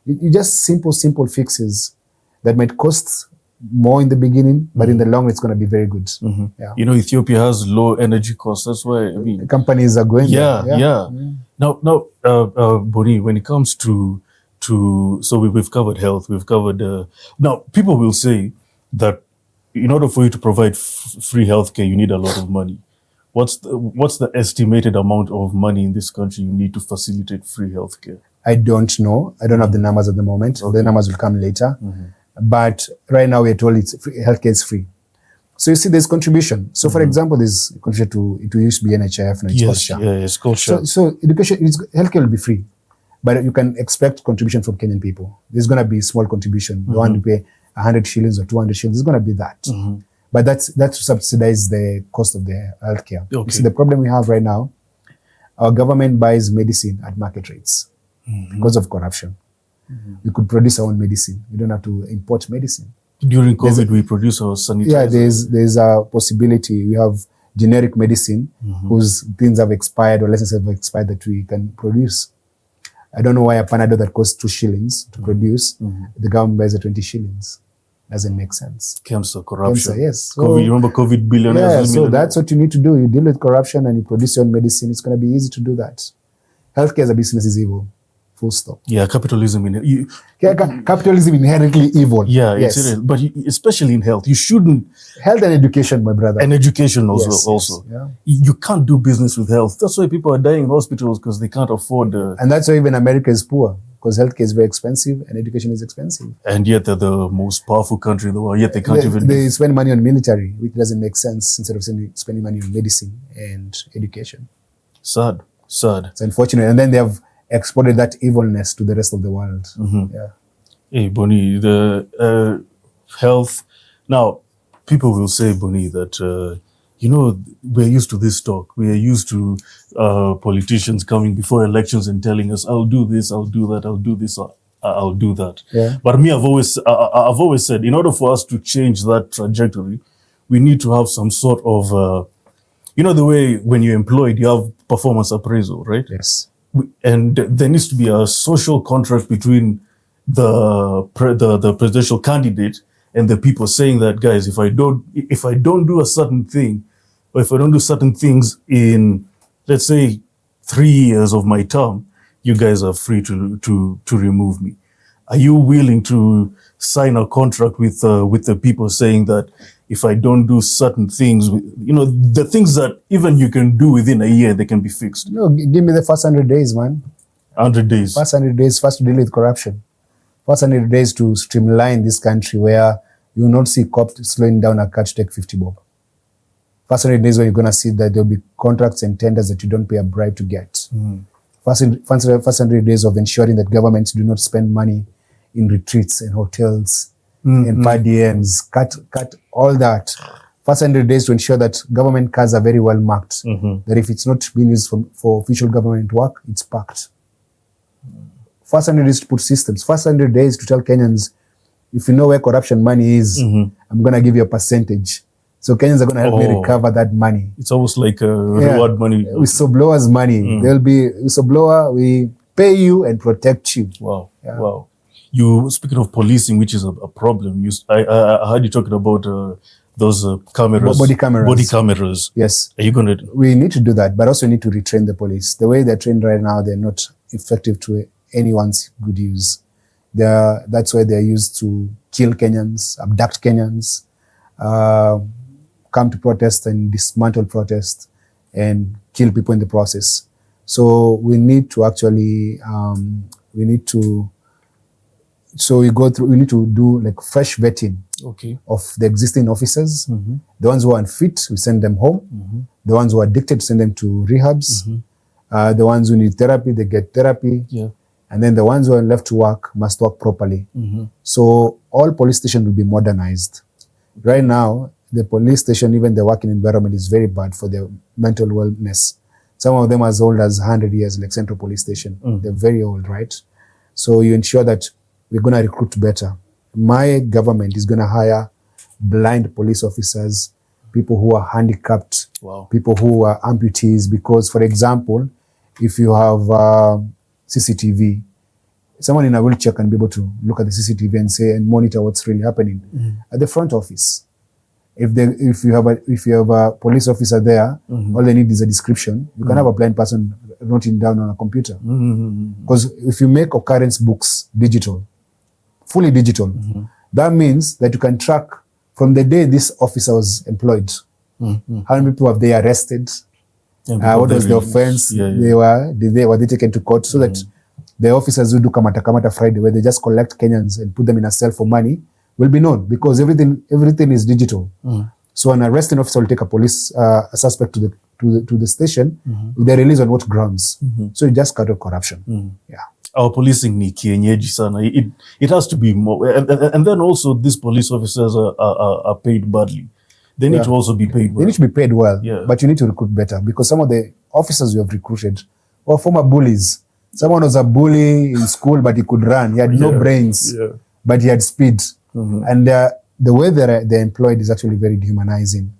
You just simple fixes that might cost more in the beginning, but in the long run, it's going to be very good. Yeah. You know, Ethiopia has low energy costs. That's why, I mean, companies are going there. Now, Boni, when it comes to so we've covered health, we've covered. Now, people will say that in order for you to provide free healthcare, you need a lot of money. What's the estimated amount of money in this country you need to facilitate free healthcare? I don't know. I don't have the numbers at the moment. Okay. The numbers will come later. But right now we're told healthcare is free. So you see, there's contribution. So for example, there's contribution to used to be NHIF, now it's called SHA. Yeah, it's called SHA. So education, healthcare will be free, but you can expect contribution from Kenyan people. There's going to be small contribution. You want to pay 100 shillings or 200 shillings. There's going to be that. But that's to subsidize the cost of the healthcare. Okay. You see, the problem we have right now, our government buys medicine at market rates because of corruption. We could produce our own medicine. We don't have to import medicine. During COVID, we produce our sanitizer. Yeah, there's a possibility. We have generic medicine whose things have expired or licenses have expired that we can produce. I don't know why a Panadol that costs 2 shillings to produce, the government buys at 20 shillings. Doesn't make sense. Cancer, corruption. Cancer, yes. So, COVID, you remember COVID billionaires? Yeah, so that's what you need to do. You deal with corruption and you produce your own medicine. It's going to be easy to do that. Healthcare as a business is evil. Full stop. Yeah, capitalism capitalism inherently evil. Yeah, yes. It's real. But especially in health, you shouldn't. Health and education, my brother. And education also. Yes, yeah. You can't do business with health. That's why people are dying in hospitals because they can't afford. And that's why even America is poor, because healthcare is very expensive and education is expensive. And yet they're the most powerful country in the world. Yet they can't They spend money on military, which doesn't make sense, instead of spending money on medicine and education. Sad. It's unfortunate. And then they have exported that evilness to the rest of the world. Yeah. Hey, Boni, the health. Now, people will say, Boni, that, we're used to this talk. We are used to politicians coming before elections and telling us, I'll do this, I'll do that, I'll do this, I'll do that. Yeah. But me, I've always said, in order for us to change that trajectory, we need to have some sort of, the way when you're employed, you have performance appraisal, right? Yes. And there needs to be a social contract between the presidential candidate and the people, saying that, guys, if I don't do a certain thing, or if I don't do certain things in, let's say, 3 years of my term, you guys are free to remove me. Are you willing to sign a contract with the people, saying that if I don't do certain things, the things that even you can do within a year, they can be fixed? No, give me the first 100 days, man. 100 days. First 100 days, first to deal with corruption. First 100 days to streamline this country, where you will not see cops slowing down a car to take 50 bob. First 100 days when you're going to see that there'll be contracts and tenders that you don't pay a bribe to get. First 100 days of ensuring that governments do not spend money in retreats and hotels and per diems, cut all that. First 100 days to ensure that government cars are very well marked, that if it's not being used for official government work, it's parked. First 100 days to put systems. First 100 days to tell Kenyans, if you know where corruption money is, I'm going to give you a percentage. So Kenyans are going to help me recover that money. It's almost like reward money. Whistleblowers' money. There'll be whistleblower, we pay you and protect you. Wow. Yeah. Wow. You, speaking of policing, which is a problem, I heard you talking about those cameras. Body cameras. Body cameras. Yes. Are you going to? We need to do that, but also need to retrain the police. The way they're trained right now, they're not effective to anyone's good use. That's why they're used to kill Kenyans, abduct Kenyans, come to protest and dismantle protest and kill people in the process. So we need to actually, we need to do like fresh vetting of the existing officers. The ones who are unfit, we send them home. The ones who are addicted, send them to rehabs. The ones who need therapy, they get therapy. Yeah. And then the ones who are left to work must work properly. So all police stations will be modernized. Right now, the police station, even the working environment, is very bad for their mental wellness. Some of them as old as 100 years, like Central Police Station. They're very old, right? So you ensure that we're going to recruit better. My government is going to hire blind police officers, people who are handicapped, people who are amputees, because, for example, if you have CCTV, someone in a wheelchair can be able to look at the CCTV and say and monitor what's really happening at the front office. If you have a police officer there, all they need is a description. You can have a blind person noting down on a computer. Because if you make occurrence books digital, fully digital, that means that you can track from the day this officer was employed. How many people have they arrested? What was the offense? Were they taken to court? So that the officers who do Kamata Friday, where they just collect Kenyans and put them in a cell for money, will be known, because everything is digital. So an arresting officer will take a suspect to the station. They release on what grounds? So you just cut off corruption. Yeah. Our policing ni kienyeji sana. It has to be more, and then also these police officers are paid badly. They need to also be paid well. They need to be paid well, but you need to recruit better, because some of the officers you have recruited were former bullies. Someone was a bully in school, but he could run. He had no brains, but he had speed. And the way they're employed is actually very dehumanizing.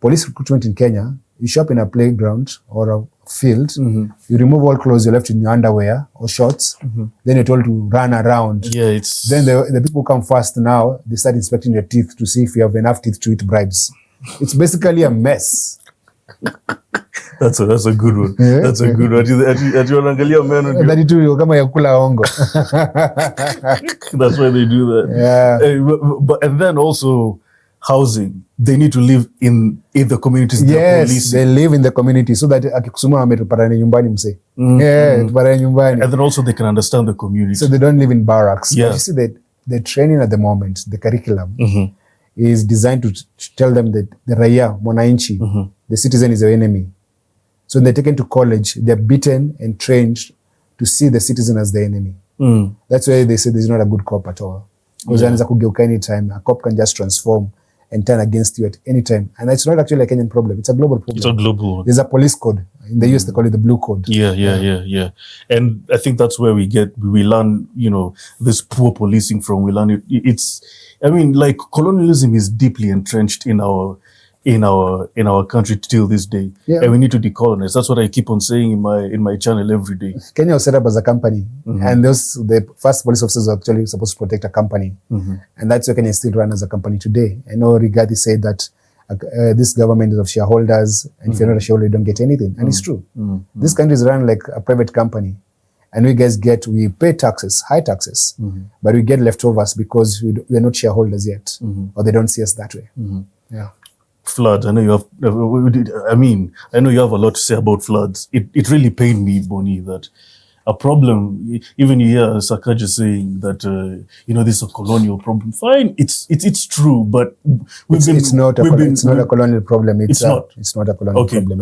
Police recruitment in Kenya, you show up in a playground or a field, you remove all clothes, you're left in your underwear or shorts, then you're told to run around. Then the people who come first now, they start inspecting your teeth to see if you have enough teeth to eat bribes. It's basically a mess. That's a good one. That's a good one. That's why they do that. But and then also housing. They need to live in the communities. Yes, they live in the community, so that akikusuma ametupatana nyumbani mse. Tupatana nyumbani. And then also they can understand the community. So they don't live in barracks. But you see that the training at the moment, the curriculum, is designed to tell them that the raia, mwananchi, the citizen is your enemy. So when they're taken to college, they're beaten and trained to see the citizen as the enemy. That's why they say there's not a good cop at all. Because anaweza kugeuka anytime. A cop can just transform and turn against you at any time. And it's not actually a Kenyan problem. It's a global problem. It's a global one. There's a police code. In the US, they call it the blue code. Yeah. And I think that's where we learn, this poor policing from. We learn it. Colonialism is deeply entrenched in our country till this day, and we need to decolonize. That's what I keep on saying in my channel every day. Kenya was set up as a company, and the first police officers were actually supposed to protect a company, and that's why Kenya is still run as a company today. I know Rigathi said that this government is of shareholders, and if you're not a shareholder, you don't get anything, and it's true. This country is run like a private company, and we pay taxes, high taxes, but we get leftovers because we are not shareholders yet, or they don't see us that way. Floods. I know you have. I know you have a lot to say about floods. It really pained me, Boni, that a problem. Even you hear Sakaja saying that this is a colonial problem. Fine, it's true, but it's not a colonial problem. It's not a colonial problem.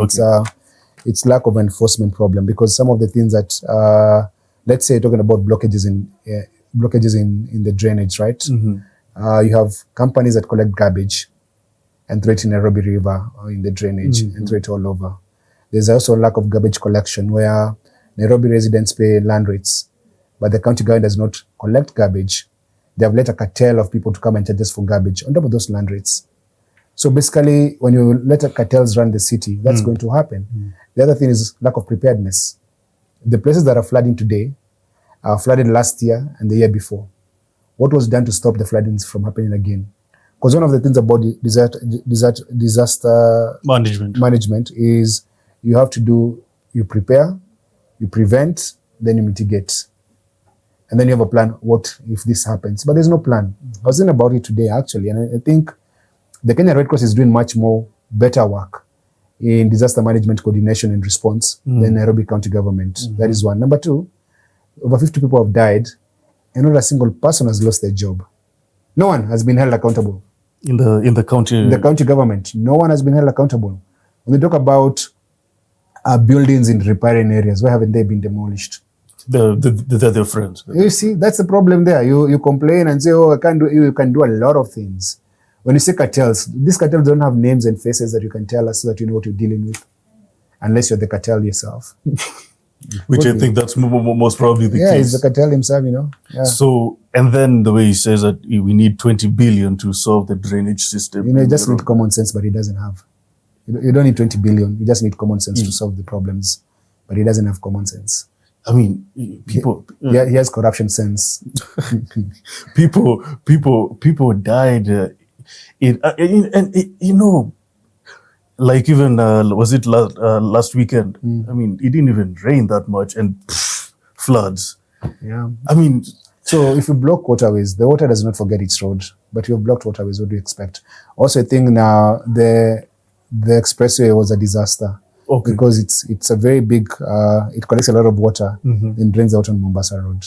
It's lack of enforcement problem, because some of the things that let's say talking about blockages in the drainage, right? You have companies that collect garbage and throw it in Nairobi River or in the drainage and throw it all over. There's also a lack of garbage collection, where Nairobi residents pay land rates, but the county government does not collect garbage. They have let a cartel of people to come and charge us for garbage on top of those land rates. So basically, when you let cartels run the city, that's going to happen. The other thing is lack of preparedness. The places that are flooding today are flooded last year and the year before. What was done to stop the floodings from happening again? Because one of the things about disaster management is you prepare, you prevent, then you mitigate. And then you have a plan, what if this happens? But there's no plan. I was thinking about it today, actually, and I think the Kenya Red Cross is doing much more better work in disaster management coordination and response than Nairobi County government. That is one. Number two, over 50 people have died, and not a single person has lost their job. No one has been held accountable. In the county government, no one has been held accountable. When they talk about buildings in riparian areas, why haven't they been demolished? They're their friends. You see, that's the problem there. You complain and say, "Oh, you can do a lot of things." When you say cartels, these cartels don't have names and faces that you can tell us so that you know what you're dealing with, unless you're the cartel yourself. Which I think that's most probably the Yeah, case. he's the cartel himself, you know. Yeah. So, and then the way he says that we need 20 billion to solve the drainage system. You know, you just need common sense, but he doesn't have. You don't need 20 billion. You just need common sense to solve the problems, but he doesn't have common sense. I mean, people. He has corruption sense. people died. And you know, like even was it last weekend? I mean, it didn't even rain that much, and floods. Yeah. I mean, so if you block waterways, the water does not forget its road. But you've blocked waterways. What do you expect? Also, I think now the expressway was a disaster. Okay. Because it's a very big. It collects a lot of water and drains out on Mombasa Road.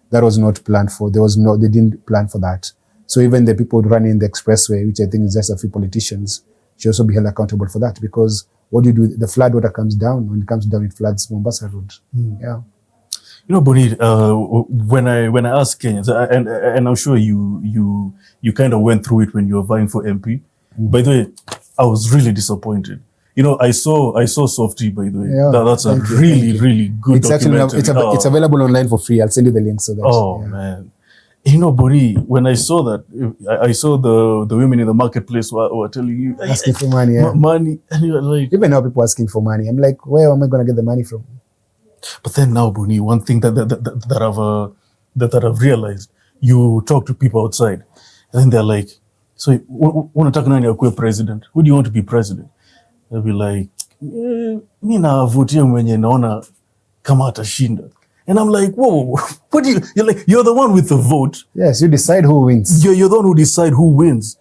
That was not planned for. They didn't plan for that. So even the people running the expressway, which I think is just a few politicians, should also be held accountable for that. Because what do you do? The flood water comes down. When it comes down, it floods Mombasa Road. Yeah. You know, Boni, when I ask Kenyans, and I'm sure you kind of went through it when you were vying for MP. By the way, I was really disappointed. You know, I saw Softy, by the way. Yeah, That's a really good it's documentary. Actually it's available online for free. I'll send you the link so that. Oh, man. You know, Boni, when I saw that, I saw the women in the marketplace were telling you, asking for money. Yeah. Money. And you're like, even now people asking for money. I'm like, where am I going to get the money from? But then now, Boni, one thing that I've realized, you talk to people outside, and then they're like, so want to talk nani akuwe president? Who do you want to be president? They'll be like, mi navutia mwenye naona kama atashinda. And I'm like, whoa, what do you? You're like, you're the one with the vote. Yes, you decide who wins. You're the one who decide who wins.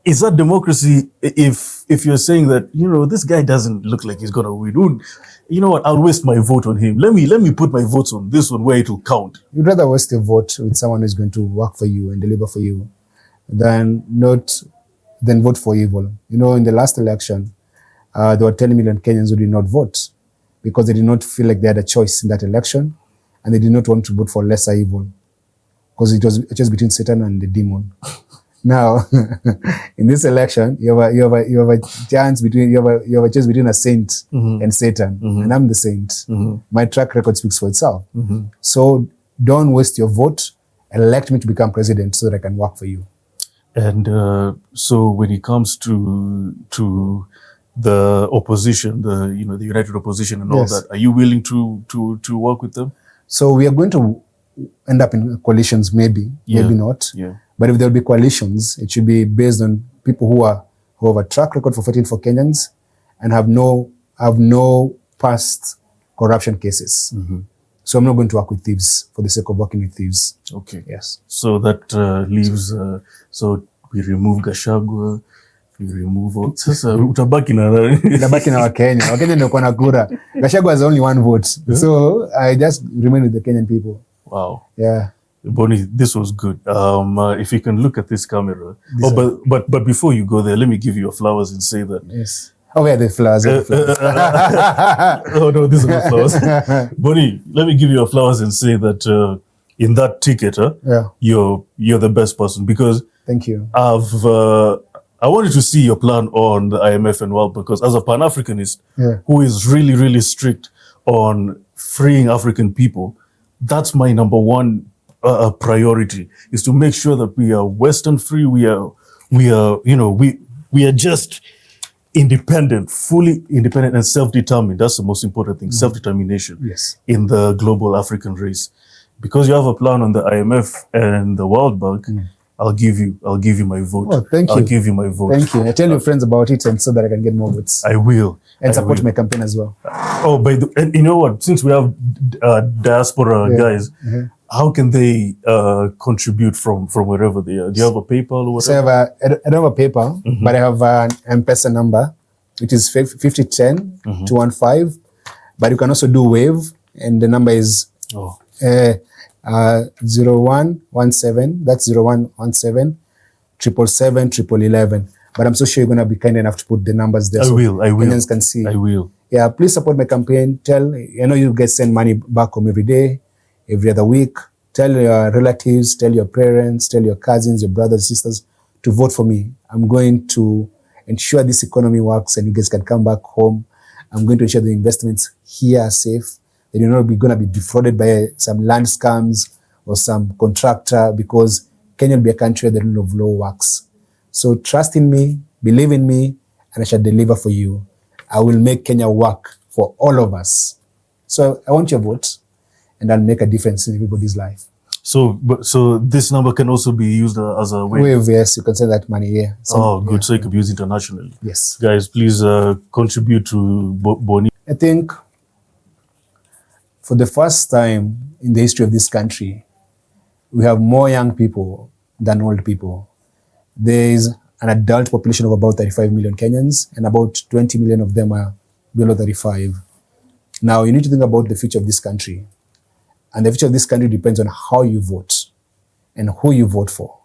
Is that democracy? If you're saying that, you know, this guy doesn't look like he's gonna win, you know what? I'll waste my vote on him. Let me put my votes on this one where it will count. You'd rather waste your vote with someone who's going to work for you and deliver for you, than vote for evil. You know, in the last election, there were 10 million Kenyans who did not vote because they did not feel like they had a choice in that election, and they did not want to vote for lesser evil because it was just between Satan and the demon. Now, in this election, you have a chance between you have a choice between a saint and Satan, and I'm the saint. My track record speaks for itself. So don't waste your vote. Elect me to become president so that I can work for you. And so when it comes to the opposition, the united opposition and all that, are you willing to work with them? So we are going to end up in coalitions, maybe not. Yeah. But if there will be coalitions, it should be based on people who have a track record for fighting for Kenyans and have no past corruption cases. So I'm not going to work with thieves for the sake of working with thieves. Okay. Yes. So that leaves. So we remove Gachagua. We remove all. Sasa utabaki na Wakenya. Wakenya ndio kwa na kura. Gachagua has only one vote. So I just remain with the Kenyan people. Wow. Yeah. Boni, this was good. If you can look at this camera. But before you go there, let me give you your flowers and say that. Yes. Oh, yeah, the flowers. Oh no, these are the flowers. Boni, let me give you your flowers and say that in that ticket, you're the best person because. Thank you. I wanted to see your plan on the IMF and World because as a Pan-Africanist who is really, really strict on freeing African people, that's my number one priority, is to make sure that we are Western free. We are just independent, fully independent and self-determined. That's the most important thing, self-determination in the global African race. Because you have a plan on the IMF and the World Bank, I'll give you my vote. Oh, thank you. I'll give you my vote. Thank you. I tell your friends about it and so that I can get more votes. I will. And support my campaign as well. Oh, and you know what? Since we have diaspora guys, how can they contribute from wherever they are? Do you have a PayPal or whatever? So I don't have a PayPal, but I have an M-Pesa number, which is 5010 215. But you can also do Wave, and the number is 0117. That's 0117 777 11. But I'm so sure you're going to be kind enough to put the numbers there. I will. Kenyans can see. I will. Yeah, please support my campaign. I know you guys send money back home every day, every other week. Tell your relatives, tell your parents, tell your cousins, your brothers, sisters to vote for me. I'm going to ensure this economy works and you guys can come back home. I'm going to ensure the investments here are safe. that you're not going to be defrauded by some land scams or some contractor, because Kenya will be a country where the rule of law works. So trust in me, believe in me, and I shall deliver for you. I will make Kenya work for all of us. So I want your vote, and I'll make a difference in everybody's life. So this number can also be used as a wave? Yes, you can send that money, yeah. Good. Yeah. So it can be used internationally. Yes. Guys, please contribute to Boni. I think for the first time in the history of this country, we have more young people than old people. There is an adult population of about 35 million Kenyans, and about 20 million of them are below 35. Now, you need to think about the future of this country. And the future of this country depends on how you vote and who you vote for.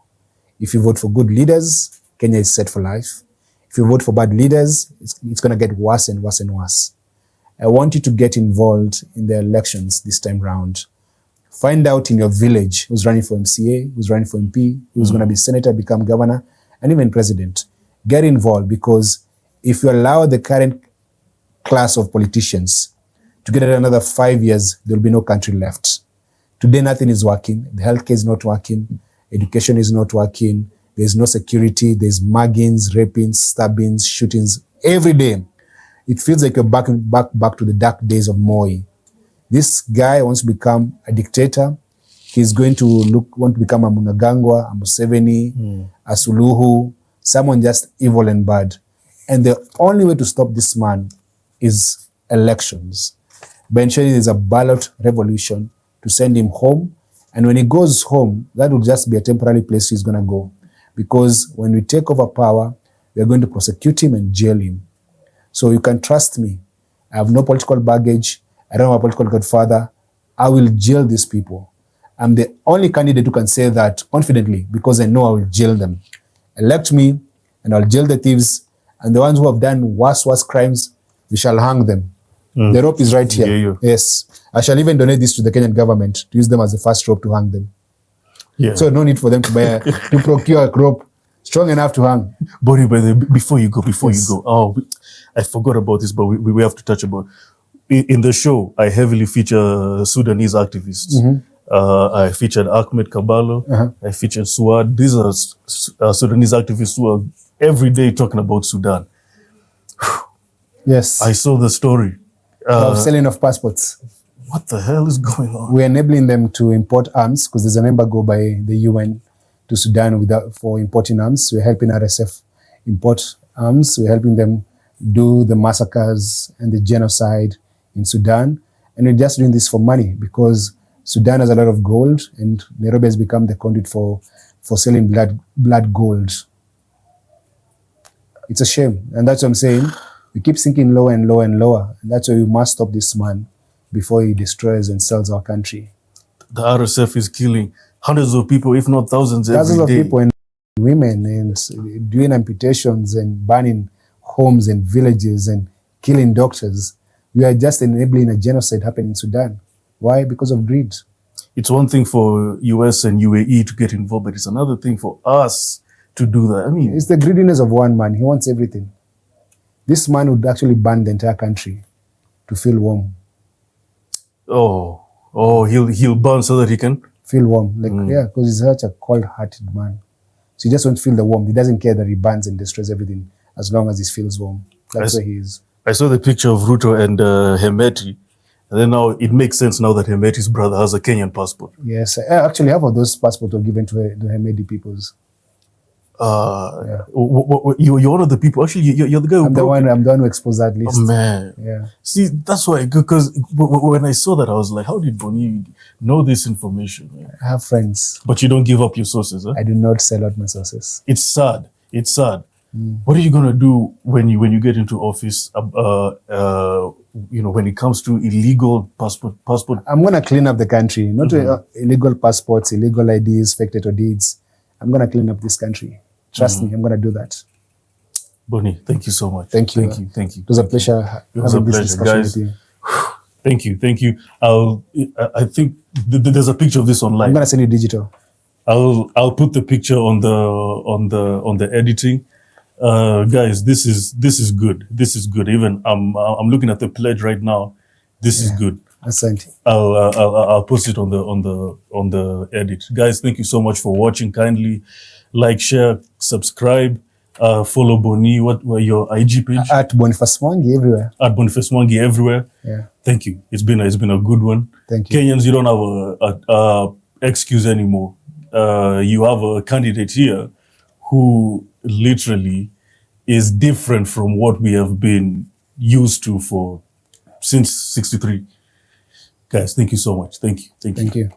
If you vote for good leaders, Kenya is set for life. If you vote for bad leaders, it's going to get worse and worse and worse. I want you to get involved in the elections this time round. Find out in your village who's running for MCA, who's running for MP, who's going to be senator, become governor, and even president. Get involved, because if you allow the current class of politicians to get another 5 years, there will be no country left. Today, nothing is working. The healthcare is not working. Education is not working. There's no security. There's muggings, rapings, stabbings, shootings every day. It feels like you're back to the dark days of Moi. This guy wants to become a dictator. He's going to want to become a Munagangwa, a Museveni, a Suluhu, someone just evil and bad. And the only way to stop this man is elections. By ensuring there's a ballot revolution to send him home. And when he goes home, that will just be a temporary place he's going to go. Because when we take over power, we are going to prosecute him and jail him. So you can trust me. I have no political baggage. I don't have a political godfather. I will jail these people. I'm the only candidate who can say that confidently, because I know I will jail them. Elect me, and I'll jail the thieves. And the ones who have done worse crimes, we shall hang them. The rope is right here. Yeah. Yes. I shall even donate this to the Kenyan government to use them as the first rope to hang them. Yeah. So no need for them to to procure a rope strong enough to hang. Boni, before you go, I forgot about this, but we have to touch about. In the show, I heavily feature Sudanese activists. I featured Ahmed Kabalo. I featured Suad. These are Sudanese activists who are every day talking about Sudan. Yes. I saw the story. Of selling of passports. What the hell is going on? We're enabling them to import arms, because there's an embargo by the UN to Sudan for importing arms. We're helping RSF import arms. We're helping them do the massacres and the genocide in Sudan. And we're just doing this for money, because Sudan has a lot of gold, and Nairobi has become the conduit for selling blood gold. It's a shame. And that's what I'm saying. We keep sinking lower and lower and lower. And that's why we must stop this man before he destroys and sells our country. The RSF is killing hundreds of people, if not thousands every day. Thousands of people and women, and doing amputations and burning homes and villages and killing doctors. We are just enabling a genocide happening in Sudan. Why? Because of greed. It's one thing for US and UAE to get involved, but it's another thing for us to do that. I mean, it's the greediness of one man. He wants everything. This man would actually burn the entire country to feel warm. Oh, he'll burn so that he can feel warm. Yeah, because he's such a cold-hearted man. So he just wants to feel the warmth. He doesn't care that he burns and destroys everything as long as he feels warm. That's where he is. I saw the picture of Ruto and Hemedti, and then now it makes sense now that Hemedti's brother has a Kenyan passport. Yes, actually half of those passports were given to the Hemedti peoples. You're one of the people. Actually, you're the guy who I'm the one who exposed that list. Oh man, yeah. See, that's why, because when I saw that, I was like, how did Boni know this information? Man? I have friends, but you don't give up your sources. Huh? I do not sell out my sources. It's sad. It's sad. What are you gonna do when you get into office? When it comes to illegal passport. I'm gonna clean up the country. Not illegal passports, illegal IDs, fake title deeds. I'm gonna clean up this country. Trust me, I'm going to do that. Boni, thank you so much. Thank you. Thank you. It was a pleasure having this discussion with you. Thank you. I think there's a picture of this online. I'm going to send you digital. I'll put the picture on the editing. Guys, this is good. This is good. Even I'm looking at the pledge right now. This is good. Asante. I'll post it on the edit. Guys, thank you so much for watching. Kindly like, share, subscribe, follow Boni. What were your IG page? At Boniface Mwangi everywhere. At Boniface Mwangi everywhere. Yeah. Thank you. It's been a good one. Thank you. Kenyans, you don't have a excuse anymore. You have a candidate here who literally is different from what we have been used to since 63. Guys, thank you so much. Thank you. Thank you.